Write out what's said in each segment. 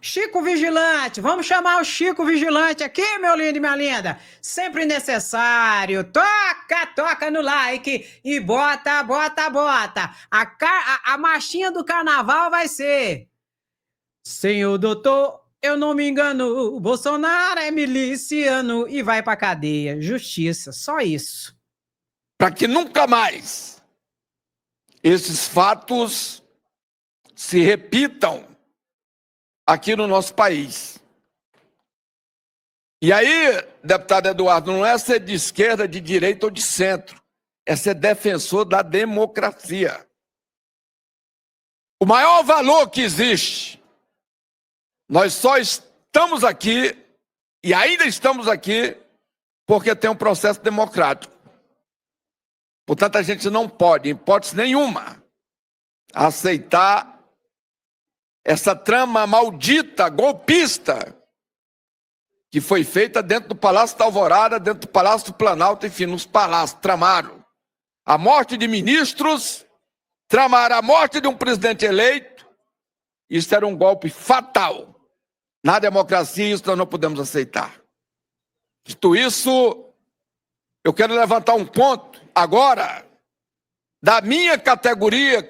Chico Vigilante, vamos chamar o Chico Vigilante aqui, meu lindo e minha linda. Sempre necessário. Toca no like e bota. A marchinha do carnaval vai ser: senhor doutor, eu não me engano, Bolsonaro é miliciano e vai pra cadeia. Justiça, só isso. Para que nunca mais esses fatos se repitam aqui no nosso país. E aí, deputado Eduardo, não é ser de esquerda, de direita ou de centro, é ser defensor da democracia. O maior valor que existe, nós só estamos aqui, e ainda estamos aqui, porque tem um processo democrático. Portanto, a gente não pode, em hipótese nenhuma, aceitar essa trama maldita, golpista, que foi feita dentro do Palácio da Alvorada, dentro do Palácio do Planalto, enfim, nos palácios, tramaram a morte de ministros, tramaram a morte de um presidente eleito. Isso era um golpe fatal na democracia, isso nós não podemos aceitar. Dito isso, eu quero levantar um ponto agora da minha categoria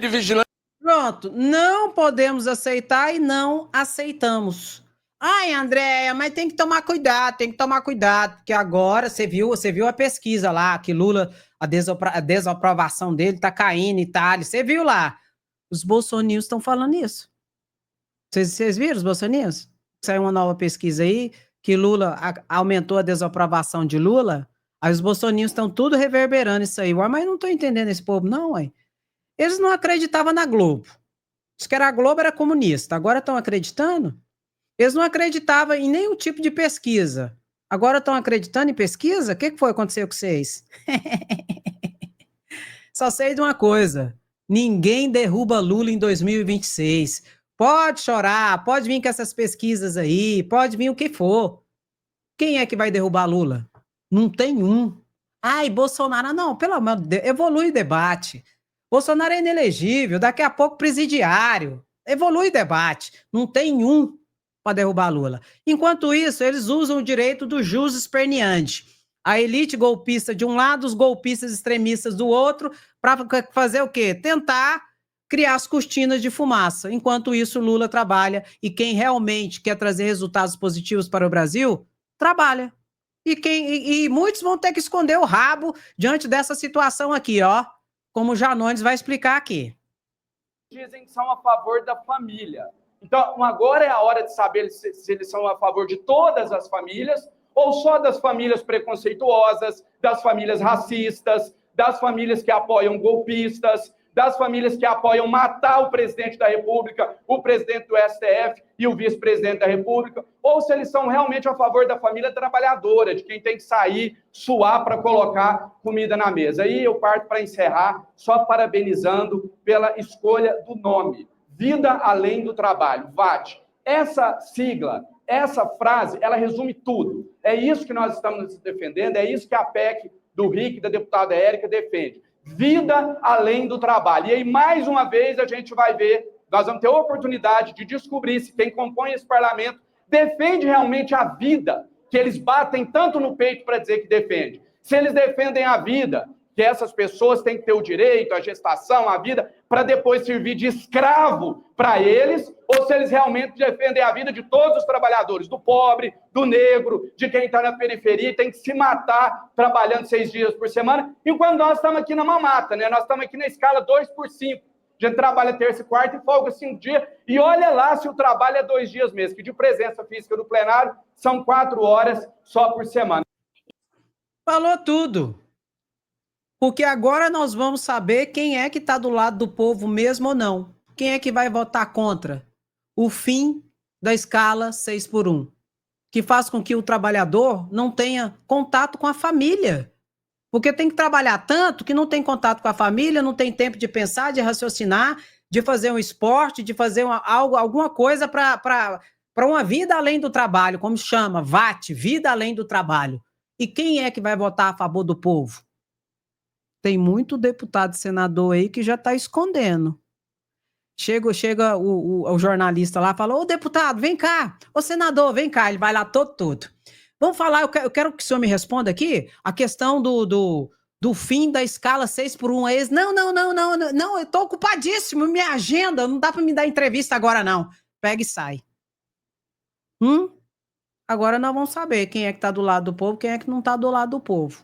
de vigilante. Pronto, não podemos aceitar e não aceitamos. Ai, Andréia, mas tem que tomar cuidado, porque agora você viu a pesquisa lá, que Lula, a desaprovação dele tá caindo e tal, você viu lá. Os bolsominions estão falando isso. Vocês viram os bolsominions? Saiu uma nova pesquisa aí, que Lula aumentou a desaprovação de Lula, aí os bolsominions estão tudo reverberando isso aí. Ué, mas não tô entendendo esse povo não, ué. Eles não acreditavam na Globo. Diz que a Globo era comunista. Agora estão acreditando? Eles não acreditavam em nenhum tipo de pesquisa. Agora estão acreditando em pesquisa? O que foi acontecer com vocês? Só sei de uma coisa. Ninguém derruba Lula em 2026. Pode chorar, pode vir com essas pesquisas aí, pode vir o que for. Quem é que vai derrubar Lula? Não tem um. Ai, Bolsonaro, não, pelo amor de Deus, evolui o debate. Bolsonaro é inelegível, daqui a pouco presidiário. Evolui o debate. Não tem um para derrubar Lula. Enquanto isso, eles usam o direito do jus esperneante. A elite golpista de um lado, os golpistas extremistas do outro, para fazer o quê? Tentar criar as cortinas de fumaça. Enquanto isso, Lula trabalha e quem realmente quer trazer resultados positivos para o Brasil, trabalha. E muitos vão ter que esconder o rabo diante dessa situação aqui, ó. Como o Janones vai explicar aqui. Dizem que são a favor da família. Então, agora é a hora de saber se eles são a favor de todas as famílias ou só das famílias preconceituosas, das famílias racistas, das famílias que apoiam golpistas, das famílias que apoiam matar o presidente da República, o presidente do STF e o vice-presidente da República, ou se eles são realmente a favor da família trabalhadora, de quem tem que sair, suar para colocar comida na mesa. Aí eu parto para encerrar, só parabenizando pela escolha do nome. Vida além do trabalho, VAT. Essa sigla, essa frase, ela resume tudo. É isso que nós estamos defendendo, é isso que a PEC do RIC, da deputada Érica, defende. Vida além do trabalho. E aí, mais uma vez, a gente vai ver, nós vamos ter a oportunidade de descobrir se quem compõe esse parlamento defende realmente a vida, que eles batem tanto no peito para dizer que defende. Se eles defendem a vida, que essas pessoas têm que ter o direito à gestação, à vida, para depois servir de escravo para eles, ou se eles realmente defendem a vida de todos os trabalhadores, do pobre, do negro, de quem está na periferia e tem que se matar trabalhando 6 dias por semana, enquanto nós estamos aqui na mamata, né? Nós estamos aqui na escala 2/5. A gente trabalha terça e quarta e folga 5 dias, e olha lá se o trabalho é 2 dias mesmo, que de presença física no plenário são 4 horas só por semana. Falou tudo. Porque agora nós vamos saber quem é que está do lado do povo mesmo ou não. Quem é que vai votar contra o fim da escala 6/1, que faz com que o trabalhador não tenha contato com a família. Porque tem que trabalhar tanto que não tem contato com a família, não tem tempo de pensar, de raciocinar, de fazer um esporte, de fazer alguma coisa para uma vida além do trabalho, como chama, VAT, vida além do trabalho. E quem é que vai votar a favor do povo? Tem muito deputado e senador aí que já está escondendo. Chega o jornalista lá, fala, ô deputado, vem cá, ô senador, vem cá, ele vai lá todo. Vamos falar, eu quero que o senhor me responda aqui a questão do fim da escala 6x1. Não, eu tô ocupadíssimo, minha agenda, não dá para me dar entrevista agora não. Pega e sai. Agora nós vamos saber quem é que tá do lado do povo, quem é que não tá do lado do povo.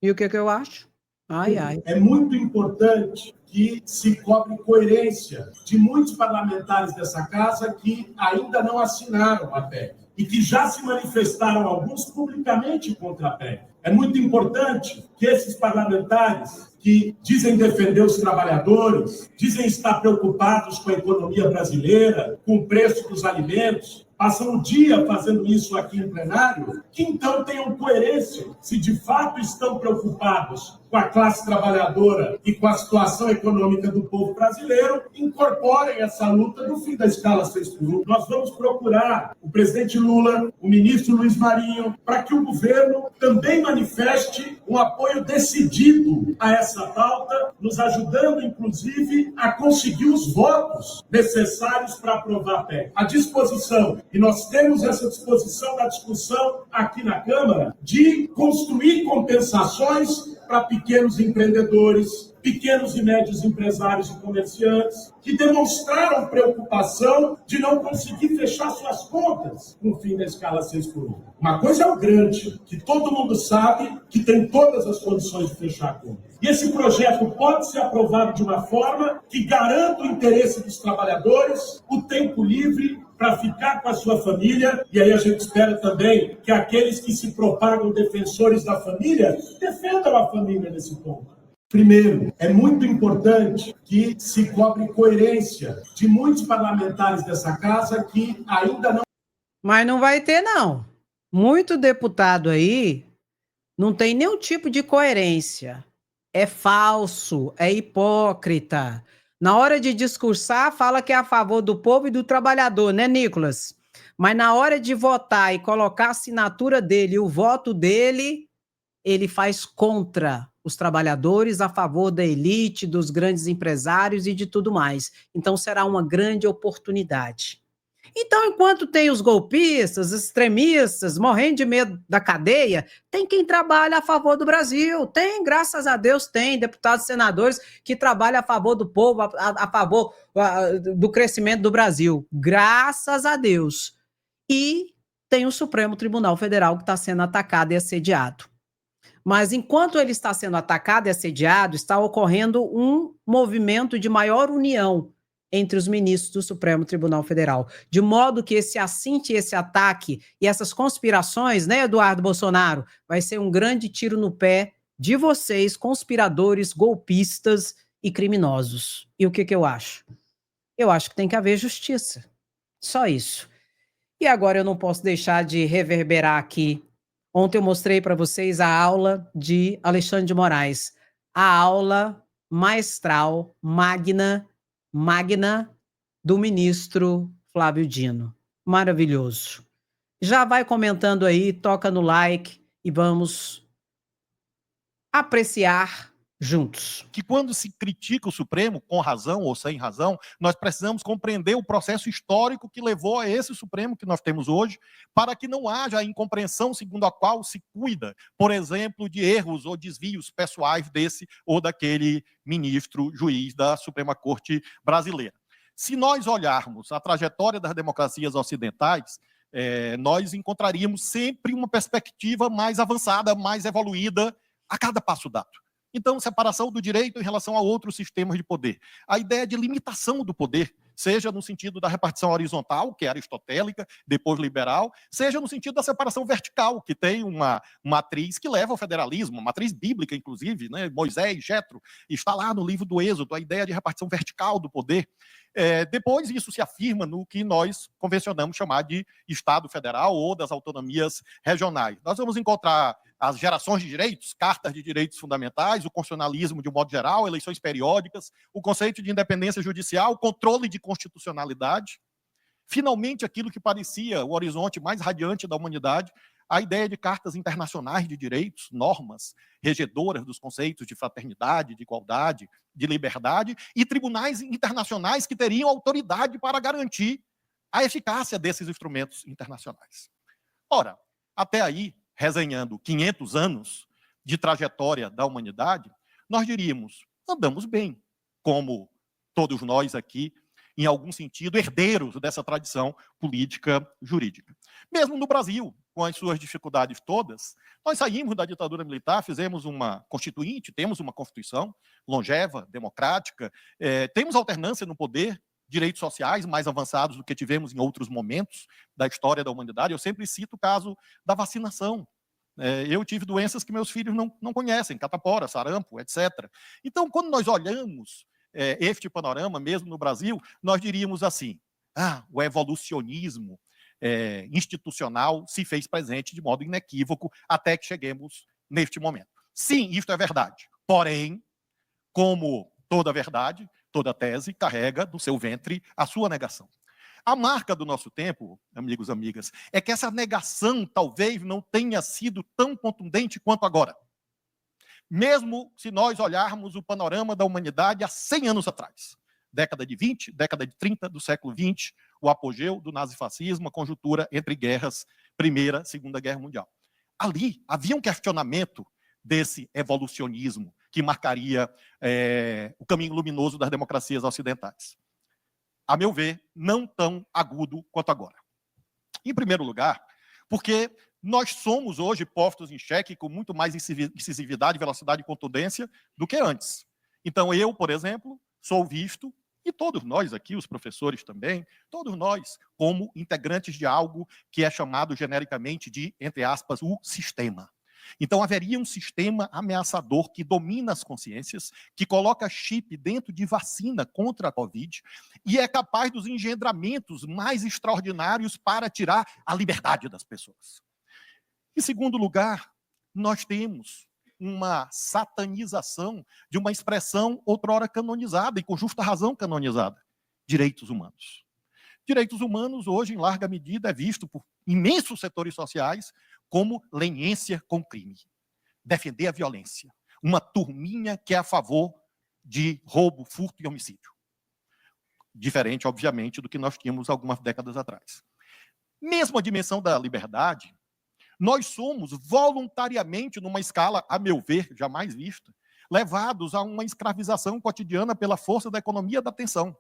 E o que eu acho? Ai. É muito importante que se cobre coerência de muitos parlamentares dessa casa que ainda não assinaram a PEC e que já se manifestaram, alguns, publicamente contra a PEC. É muito importante que esses parlamentares que dizem defender os trabalhadores, dizem estar preocupados com a economia brasileira, com o preço dos alimentos, passam o dia fazendo isso aqui em plenário, que então tenham coerência, se de fato estão preocupados com a classe trabalhadora e com a situação econômica do povo brasileiro, incorporem essa luta no fim da escala 6x1. Nós vamos procurar o presidente Lula, o ministro Luiz Marinho, para que o governo também manifeste um apoio decidido a essa pauta, nos ajudando, inclusive, a conseguir os votos necessários para aprovar a PEC. A disposição, e nós temos essa disposição na discussão aqui na Câmara, de construir compensações para pequenos empreendedores, pequenos e médios empresários e comerciantes, que demonstraram preocupação de não conseguir fechar suas contas no fim da escala 6x1. Uma coisa é o grande, que todo mundo sabe que tem todas as condições de fechar a conta. E esse projeto pode ser aprovado de uma forma que garanta o interesse dos trabalhadores, o tempo livre para ficar com a sua família, e aí a gente espera também que aqueles que se propagam defensores da família defendam a família nesse ponto. Primeiro, é muito importante que se cobre coerência de muitos parlamentares dessa casa que ainda não... Mas não vai ter, não. Muito deputado aí não tem nenhum tipo de coerência. É falso, é hipócrita. Na hora de discursar, fala que é a favor do povo e do trabalhador, né, Nicolas? Mas na hora de votar e colocar a assinatura dele e o voto dele, ele faz contra os trabalhadores, a favor da elite, dos grandes empresários e de tudo mais. Então será uma grande oportunidade. Então, enquanto tem os golpistas, os extremistas, morrendo de medo da cadeia, tem quem trabalha a favor do Brasil. Tem, graças a Deus, tem deputados e senadores que trabalham a favor do povo, a favor do crescimento do Brasil. Graças a Deus. E tem o Supremo Tribunal Federal que está sendo atacado e assediado. Mas enquanto ele está sendo atacado e assediado, está ocorrendo um movimento de maior união entre os ministros do Supremo Tribunal Federal, de modo que esse assinte, esse ataque e essas conspirações, né, Eduardo Bolsonaro, vai ser um grande tiro no pé de vocês, conspiradores, golpistas e criminosos. E o que eu acho? Eu acho que tem que haver justiça. Só isso. E agora eu não posso deixar de reverberar aqui. Ontem eu mostrei para vocês a aula de Alexandre de Moraes, a aula maestral, magna do ministro Flávio Dino. Maravilhoso. Já vai comentando aí, toca no like e vamos apreciar juntos. Que quando se critica o Supremo, com razão ou sem razão, nós precisamos compreender o processo histórico que levou a esse Supremo que nós temos hoje, para que não haja a incompreensão segundo a qual se cuida, por exemplo, de erros ou desvios pessoais desse ou daquele ministro, juiz da Suprema Corte Brasileira. Se nós olharmos a trajetória das democracias ocidentais, nós encontraríamos sempre uma perspectiva mais avançada, mais evoluída a cada passo dado. Então, separação do direito em relação a outros sistemas de poder. A ideia de limitação do poder, seja no sentido da repartição horizontal, que é aristotélica, depois liberal, seja no sentido da separação vertical, que tem uma matriz que leva ao federalismo, uma matriz bíblica, inclusive, né? Moisés, Jetro, está lá no livro do Êxodo, a ideia de repartição vertical do poder. Depois, isso se afirma no que nós convencionamos chamar de Estado federal ou das autonomias regionais. Nós vamos encontrar as gerações de direitos, cartas de direitos fundamentais, o constitucionalismo de um modo geral, eleições periódicas, o conceito de independência judicial, controle de constitucionalidade. Finalmente, aquilo que parecia o horizonte mais radiante da humanidade, a ideia de cartas internacionais de direitos, normas regedoras dos conceitos de fraternidade, de igualdade, de liberdade, e tribunais internacionais que teriam autoridade para garantir a eficácia desses instrumentos internacionais. Ora, até aí, resenhando 500 anos de trajetória da humanidade, nós diríamos, andamos bem, como todos nós aqui, em algum sentido, herdeiros dessa tradição política jurídica. Mesmo no Brasil, com as suas dificuldades todas, nós saímos da ditadura militar, fizemos uma constituinte, temos uma Constituição longeva, democrática, temos alternância no poder, direitos sociais mais avançados do que tivemos em outros momentos da história da humanidade. Eu sempre cito o caso da vacinação. Eu tive doenças que meus filhos não conhecem, catapora, sarampo, etc. Então, quando nós olhamos este panorama, mesmo no Brasil, nós diríamos assim, o evolucionismo institucional se fez presente de modo inequívoco até que cheguemos neste momento. Sim, isto é verdade. Porém, como toda verdade, toda tese carrega no seu ventre a sua negação. A marca do nosso tempo, amigos e amigas, é que essa negação talvez não tenha sido tão contundente quanto agora. Mesmo se nós olharmos o panorama da humanidade há 100 anos atrás, década de 20, década de 30 do século 20, o apogeu do nazifascismo, a conjuntura entre guerras, Primeira, Segunda Guerra Mundial. Ali havia um questionamento desse evolucionismo que marcaria o caminho luminoso das democracias ocidentais. A meu ver, não tão agudo quanto agora. Em primeiro lugar, porque nós somos hoje postos em xeque com muito mais incisividade, velocidade e contundência do que antes. Então eu, por exemplo, sou visto, e todos nós aqui, os professores também, todos nós, como integrantes de algo que é chamado genericamente de, entre aspas, o sistema. Então haveria um sistema ameaçador que domina as consciências, que coloca chip dentro de vacina contra a Covid e é capaz dos engendramentos mais extraordinários para tirar a liberdade das pessoas. Em segundo lugar, nós temos uma satanização de uma expressão outrora canonizada e com justa razão canonizada, direitos humanos. Direitos humanos hoje, em larga medida, é visto por imensos setores sociais como leniência com crime. Defender a violência. Uma turminha que é a favor de roubo, furto e homicídio. Diferente, obviamente, do que nós tínhamos algumas décadas atrás. Mesmo a dimensão da liberdade, nós somos voluntariamente, numa escala, a meu ver, jamais vista, levados a uma escravização cotidiana pela força da economia da atenção.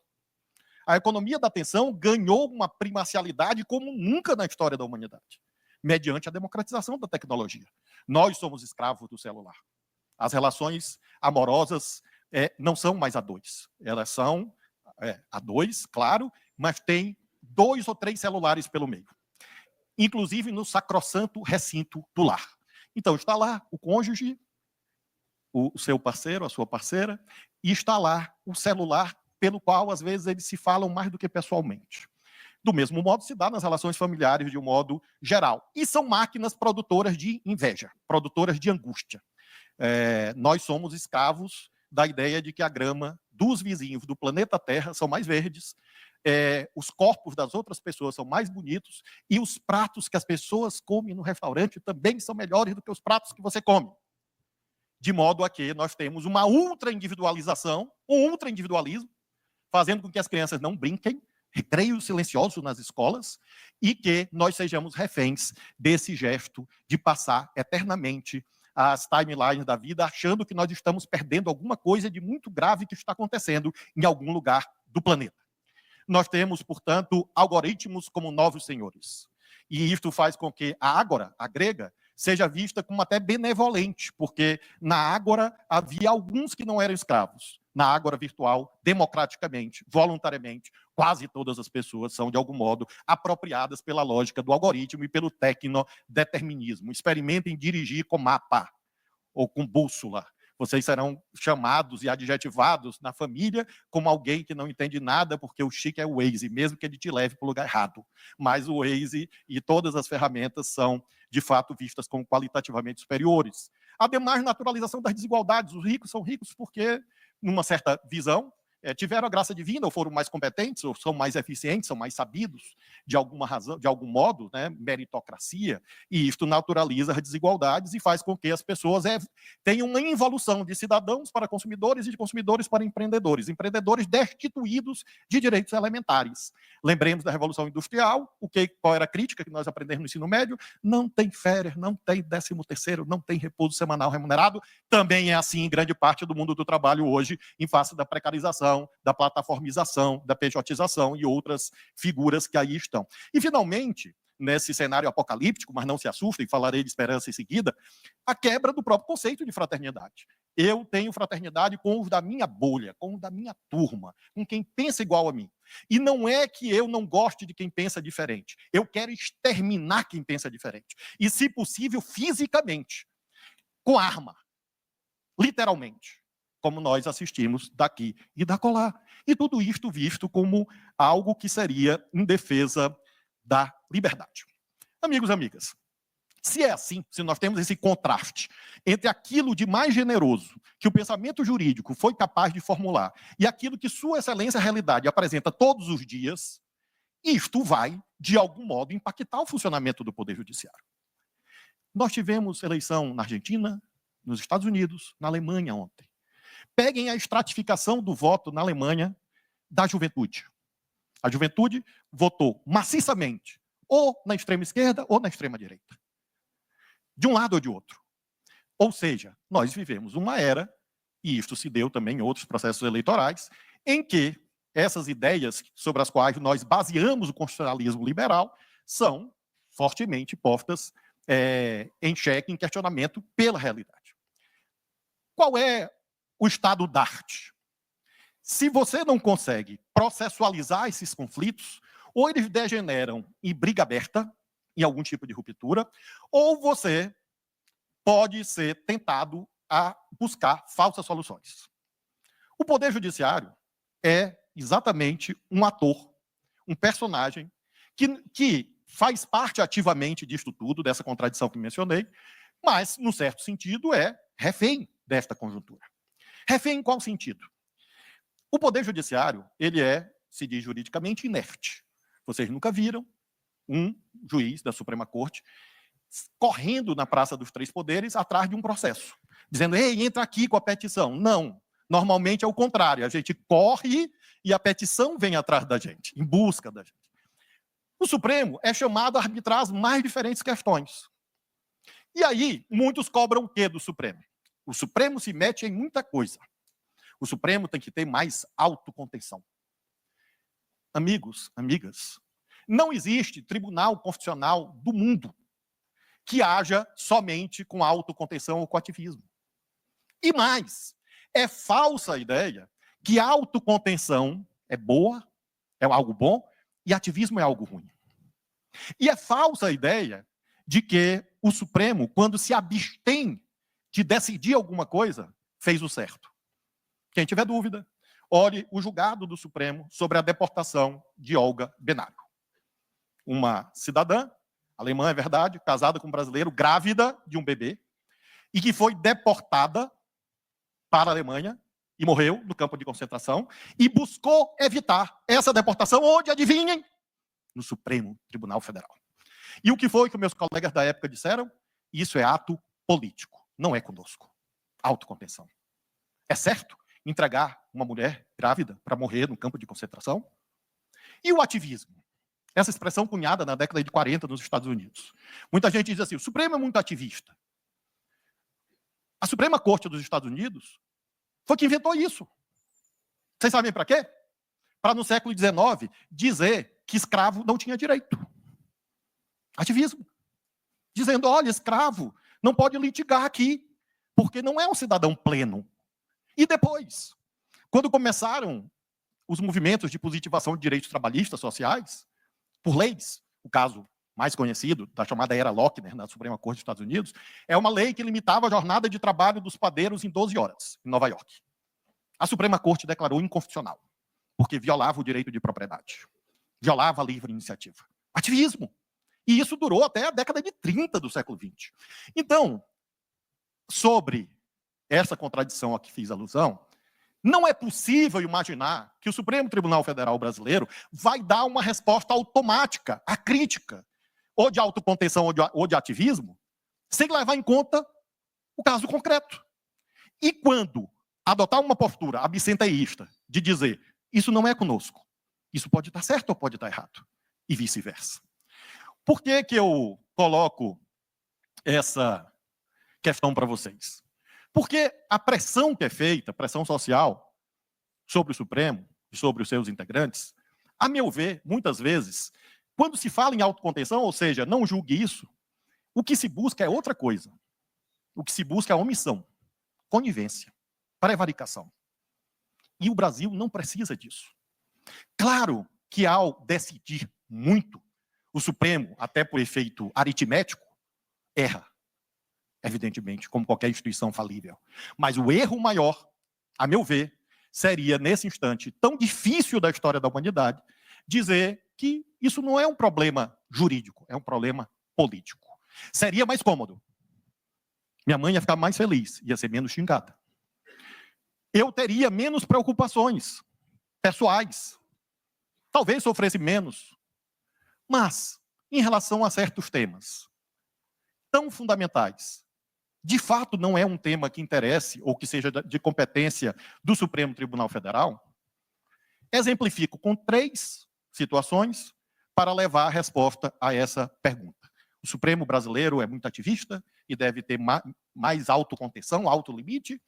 A economia da atenção ganhou uma primacialidade como nunca na história da humanidade, mediante a democratização da tecnologia. Nós somos escravos do celular. As relações amorosas não são mais a dois. Elas são a dois, claro, mas tem 2 ou 3 celulares pelo meio. Inclusive no sacrossanto recinto do lar. Então está lá o cônjuge, o seu parceiro, a sua parceira, e está lá o celular pelo qual, às vezes, eles se falam mais do que pessoalmente. Do mesmo modo se dá nas relações familiares de um modo geral. E são máquinas produtoras de inveja, produtoras de angústia. Nós somos escravos da ideia de que a grama dos vizinhos do planeta Terra são mais verdes, os corpos das outras pessoas são mais bonitos e os pratos que as pessoas comem no restaurante também são melhores do que os pratos que você come. De modo a que nós temos uma ultra-individualização, um ultra-individualismo, fazendo com que as crianças não brinquem, recreio silencioso nas escolas, e que nós sejamos reféns desse gesto de passar eternamente as timelines da vida, achando que nós estamos perdendo alguma coisa de muito grave que está acontecendo em algum lugar do planeta. Nós temos, portanto, algoritmos como novos senhores. E isto faz com que a ágora, a grega, seja vista como até benevolente, porque na ágora havia alguns que não eram escravos. Na ágora virtual, democraticamente, voluntariamente, quase todas as pessoas são, de algum modo, apropriadas pela lógica do algoritmo e pelo tecnodeterminismo. Experimentem dirigir com mapa ou com bússola. Vocês serão chamados e adjetivados na família como alguém que não entende nada, porque o chique é o Waze, mesmo que ele te leve para o lugar errado. Mas o Waze e todas as ferramentas são, de fato, vistas como qualitativamente superiores. Ademais, naturalização das desigualdades. Os ricos são ricos porque, numa certa visão, tiveram a graça divina, ou foram mais competentes, ou são mais eficientes, são mais sabidos, de alguma razão, de algum modo, né, meritocracia, e isto naturaliza as desigualdades e faz com que as pessoas tenham uma involução de cidadãos para consumidores e de consumidores para empreendedores destituídos de direitos elementares. Lembremos da Revolução Industrial, qual era a crítica que nós aprendemos no ensino médio? Não tem férias, não tem 13º, não tem repouso semanal remunerado. Também é assim em grande parte do mundo do trabalho hoje, em face da precarização, da plataformização, da pejotização e outras figuras que aí estão. E, finalmente, nesse cenário apocalíptico, mas não se assustem, falarei de esperança em seguida, a quebra do próprio conceito de fraternidade. Eu tenho fraternidade com os da minha bolha, com os da minha turma, com quem pensa igual a mim. E não é que eu não goste de quem pensa diferente. Eu quero exterminar quem pensa diferente. E, se possível, fisicamente, com arma, literalmente, como nós assistimos daqui e da colar. E tudo isto visto como algo que seria em defesa da liberdade. Amigos e amigas, se é assim, se nós temos esse contraste entre aquilo de mais generoso que o pensamento jurídico foi capaz de formular e aquilo que Sua Excelência a realidade apresenta todos os dias, isto vai, de algum modo, impactar o funcionamento do Poder Judiciário. Nós tivemos eleição na Argentina, nos Estados Unidos, na Alemanha ontem. Peguem a estratificação do voto na Alemanha da juventude. A juventude votou maciçamente ou na extrema esquerda ou na extrema direita. De um lado ou de outro. Ou seja, nós vivemos uma era, e isto se deu também em outros processos eleitorais, em que essas ideias sobre as quais nós baseamos o constitucionalismo liberal são fortemente postas em xeque, em questionamento pela realidade. Qual é o estado da arte? Se você não consegue processualizar esses conflitos, ou eles degeneram em briga aberta, em algum tipo de ruptura, ou você pode ser tentado a buscar falsas soluções. O Poder Judiciário é exatamente um ator, um personagem que faz parte ativamente disto tudo, dessa contradição que mencionei, mas, num certo sentido, é refém desta conjuntura. Refém em qual sentido? O Poder Judiciário, ele se diz juridicamente, inerte. Vocês nunca viram um juiz da Suprema Corte correndo na Praça dos Três Poderes atrás de um processo, dizendo, ei, entra aqui com a petição. Não, normalmente é o contrário, a gente corre e a petição vem atrás da gente, em busca da gente. O Supremo é chamado a arbitrar as mais diferentes questões. E aí, muitos cobram o quê do Supremo? O Supremo se mete em muita coisa. O Supremo tem que ter mais autocontenção. Amigos, amigas, não existe tribunal constitucional do mundo que haja somente com autocontenção ou com ativismo. E mais, é falsa a ideia que a autocontenção é boa, é algo bom, e ativismo é algo ruim. E é falsa a ideia de que o Supremo, quando se abstém de decidir alguma coisa, fez o certo. Quem tiver dúvida, olhe o julgado do Supremo sobre a deportação de Olga Benário. Uma cidadã, alemã é verdade, casada com um brasileiro, grávida de um bebê, e que foi deportada para a Alemanha e morreu no campo de concentração, e buscou evitar essa deportação onde, adivinhem? No Supremo Tribunal Federal. E o que foi que meus colegas da época disseram? Isso é ato político, não é conosco. Autocontenção. É certo entregar uma mulher grávida para morrer no campo de concentração? E o ativismo? Essa expressão cunhada na década de 40 nos Estados Unidos. Muita gente diz assim, o Supremo é muito ativista. A Suprema Corte dos Estados Unidos foi que inventou isso. Vocês sabem para quê? Para, no século XIX, dizer que escravo não tinha direito. Ativismo. Dizendo, olha, escravo não pode litigar aqui, porque não é um cidadão pleno. E depois, quando começaram os movimentos de positivação de direitos trabalhistas sociais, por leis, o caso mais conhecido, da chamada Era Lochner, na Suprema Corte dos Estados Unidos, é uma lei que limitava a jornada de trabalho dos padeiros em 12 horas, em Nova York. A Suprema Corte declarou inconstitucional, porque violava o direito de propriedade, violava a livre iniciativa. Ativismo. E isso durou até a década de 30 do século XX. Então, sobre essa contradição a que fiz alusão, Não é possível imaginar que o Supremo Tribunal Federal brasileiro vai dar uma resposta automática à crítica, ou de autocontenção ou de ativismo, sem levar em conta o caso concreto. E quando adotar uma postura absenteísta de dizer isso não é conosco, isso pode estar certo ou pode estar errado, e vice-versa. Por que que eu coloco essa questão para vocês? Porque a pressão que é feita, pressão social, sobre o Supremo e sobre os seus integrantes, a meu ver, muitas vezes, quando se fala em autocontenção, ou seja, não julgue isso, o que se busca é outra coisa. O que se busca é omissão, conivência, prevaricação. E o Brasil não precisa disso. Claro que ao decidir muito, o Supremo, até por efeito aritmético, erra. Evidentemente, como qualquer instituição falível. Mas o erro maior, a meu ver, seria, nesse instante tão difícil da história da humanidade, dizer que isso não é um problema jurídico, é um problema político. Seria mais cômodo. Minha mãe ia ficar mais feliz, ia ser menos xingada. Eu teria menos preocupações pessoais. Talvez sofresse menos. Mas, em relação a certos temas tão fundamentais, de fato não é um tema que interesse ou que seja de competência do Supremo Tribunal Federal, exemplifico com 3 situações para levar a resposta a essa pergunta. O Supremo brasileiro é muito ativista e deve ter mais autocontenção, autolimite,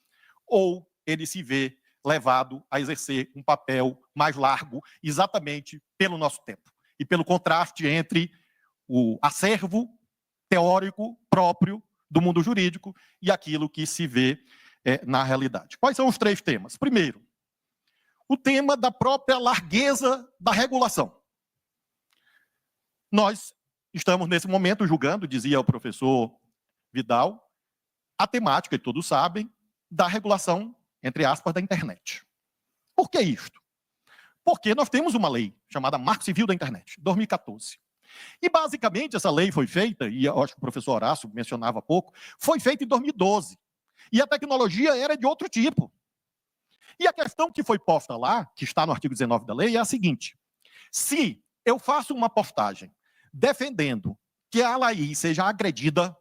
ou ele se vê levado a exercer um papel mais largo exatamente pelo nosso tempo e pelo contraste entre o acervo teórico próprio do mundo jurídico e aquilo que se vê na realidade. Quais são os 3 temas? Primeiro, o tema da própria largueza da regulação. Nós estamos, nesse momento, julgando, dizia o professor Vidal, a temática, e todos sabem, da regulação, entre aspas, da internet. Por que isto? Porque nós temos uma lei chamada Marco Civil da Internet, 2014. E, basicamente, essa lei foi feita, e eu acho que o professor Horácio mencionava há pouco, foi feita em 2012. E a tecnologia era de outro tipo. E a questão que foi posta lá, que está no artigo 19 da lei, é a seguinte: se eu faço uma postagem defendendo que a Laís seja agredida,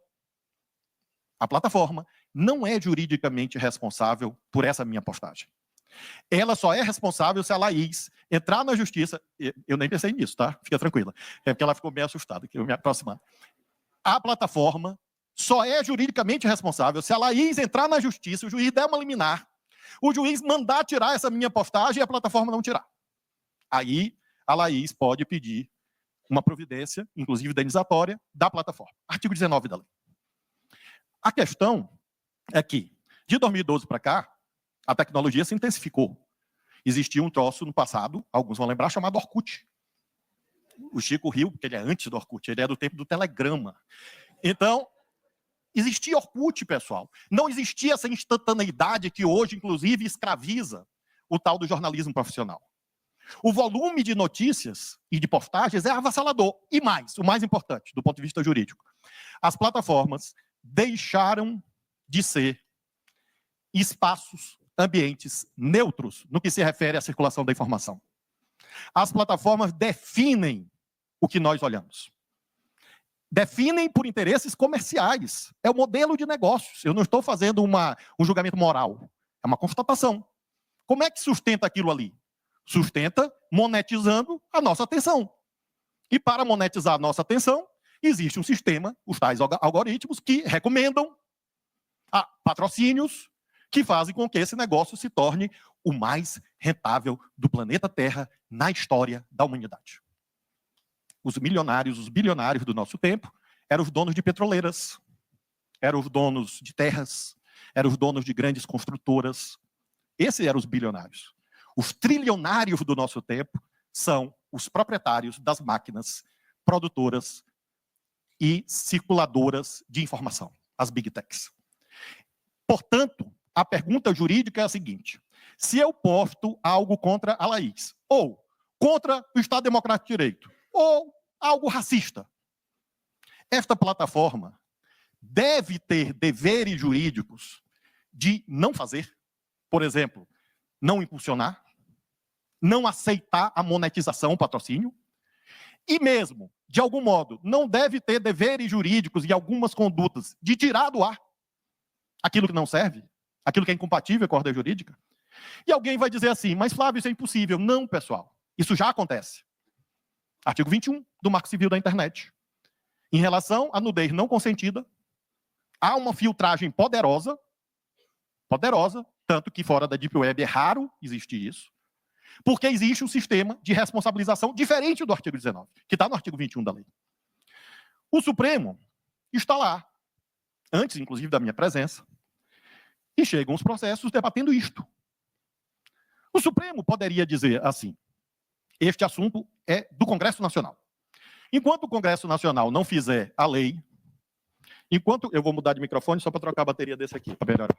a plataforma não é juridicamente responsável por essa minha postagem. Ela só é responsável se a Laís entrar na justiça. Eu nem pensei nisso, tá? Fica tranquila. É porque ela ficou meio assustada, que eu me aproximando. A plataforma só é juridicamente responsável se a Laís entrar na justiça, o juiz der uma liminar, o juiz mandar tirar essa minha postagem e a plataforma não tirar. Aí a Laís pode pedir uma providência, inclusive indenizatória, da plataforma. Artigo 19 da lei. A questão é que, de 2012 para cá, a tecnologia se intensificou. Existia um troço no passado, alguns vão lembrar, chamado Orkut. O Chico riu, porque ele é antes do Orkut, ele é do tempo do telegrama. Então, existia Orkut, pessoal. Não existia essa instantaneidade que hoje, inclusive, escraviza o tal do jornalismo profissional. O volume de notícias e de postagens é avassalador. E mais, o mais importante, do ponto de vista jurídico, as plataformas deixaram de ser espaços, ambientes neutros no que se refere à circulação da informação. As plataformas definem o que nós olhamos. Definem por interesses comerciais. É o modelo de negócios. Eu não estou fazendo um julgamento moral. É uma constatação. Como é que sustenta aquilo ali? Sustenta monetizando a nossa atenção. E para monetizar a nossa atenção, existe um sistema, os tais algoritmos, que recomendam patrocínios que fazem com que esse negócio se torne o mais rentável do planeta Terra na história da humanidade. Os milionários, os bilionários do nosso tempo eram os donos de petroleiras, eram os donos de terras, eram os donos de grandes construtoras. Esses eram os bilionários. Os trilionários do nosso tempo são os proprietários das máquinas produtoras e circuladoras de informação, as Big Techs. Portanto, a pergunta jurídica é a seguinte: se eu posto algo contra a Laís, ou contra o Estado Democrático de Direito, ou algo racista, esta plataforma deve ter deveres jurídicos de não fazer. Por exemplo, não impulsionar, não aceitar a monetização, o patrocínio, e mesmo, de algum modo, não deve ter deveres jurídicos e algumas condutas de tirar do ar aquilo que não serve, aquilo que é incompatível com a ordem jurídica. E alguém vai dizer assim, mas Flávio, isso é impossível. Não, pessoal, isso já acontece. Artigo 21 do Marco Civil da Internet. Em relação à nudez não consentida, há uma filtragem poderosa, tanto que fora da Deep Web é raro existir isso, porque existe um sistema de responsabilização diferente do artigo 19, que está no artigo 21 da lei. O Supremo está lá, antes, inclusive, da minha presença, e chegam os processos debatendo isto. O Supremo poderia dizer assim, este assunto é do Congresso Nacional. Enquanto o Congresso Nacional não fizer a lei, enquanto... Eu vou mudar de microfone só para trocar a bateria desse aqui, para melhorar.